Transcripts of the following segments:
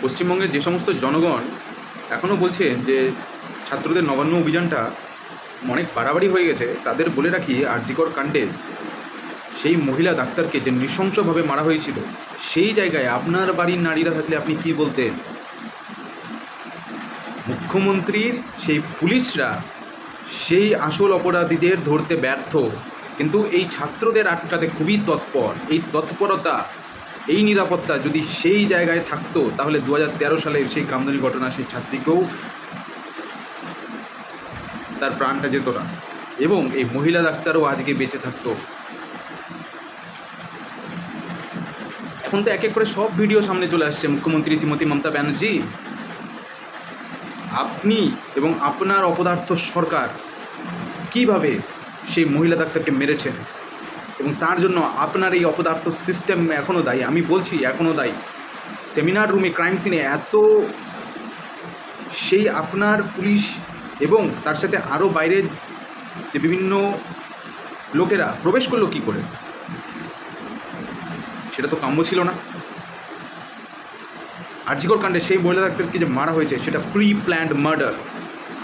পশ্চিমবঙ্গের যে সমস্ত জনগণ এখনও বলছেন যে ছাত্রদের নবান্ন অভিযানটা অনেক বাড়াবাড়ি হয়ে গেছে, তাদের বলে রাখি আরজিকর কাণ্ডে সেই মহিলা ডাক্তারকে যে নৃশংসভাবে মারা হয়েছিল, সেই জায়গায় আপনার বাড়ির নারীরা থাকলে আপনি কি বলতেন? মুখ্যমন্ত্রীর সেই পুলিশরা সেই আসল অপরাধীদের ধরতে ব্যর্থ, কিন্তু এই ছাত্রদের আটকাতে খুবই তৎপর। এই তৎপরতা, এই নিরাপত্তা যদি সেই জায়গায় থাকতো, তাহলে 2013 সালের সেই কামদুনি ঘটনা, সেই ছাত্রীকেও তার প্রাণটা যেত না, এবং এই মহিলা ডাক্তারও আজকে বেঁচে থাকতো। এখন তো এক এক করে সব ভিডিও সামনে চলে আসছে। মুখ্যমন্ত্রী শ্রীমতী মমতা ব্যানার্জি, আপনি এবং আপনার অপদার্থ সরকার কিভাবে সেই মহিলা ডাক্তারকে মেরেছেন, এবং তার জন্য আপনার এই অপদার্থ সিস্টেম এখনও দায়ী। আমি বলছি এখনও দায়ী। সেমিনার রুমে, ক্রাইম সিনে এত সেই আপনার পুলিশ এবং তার সাথে আরও বাইরের যে বিভিন্ন লোকেরা প্রবেশ করলো কী করে? সেটা তো কাম্য ছিল না। আরজিকর কাণ্ডে সেই মহিলা ডাক্তারকে যে মারা হয়েছে, সেটা প্রি প্ল্যান্ড মার্ডার।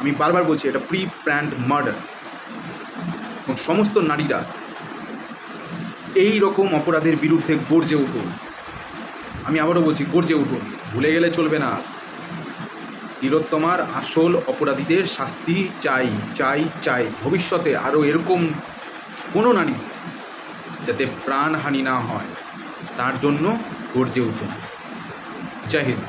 আমি বারবার বলছি, এটা প্রি প্ল্যান্ড মার্ডার। এবং সমস্ত নারীরা এই রকম অপরাধের বিরুদ্ধে গর্জে উঠুন। আমি আবারও বলছি, গর্জে উঠুন। ভুলে গেলে চলবে না, তিলোত্তমার আসল অপরাধীদের শাস্তি চাই চাই চাই। ভবিষ্যতে আরও এরকম কোনো নারী যাতে প্রাণহানি না হয়, তার জন্য গর্জে উঠুন। জয় হিন্দ।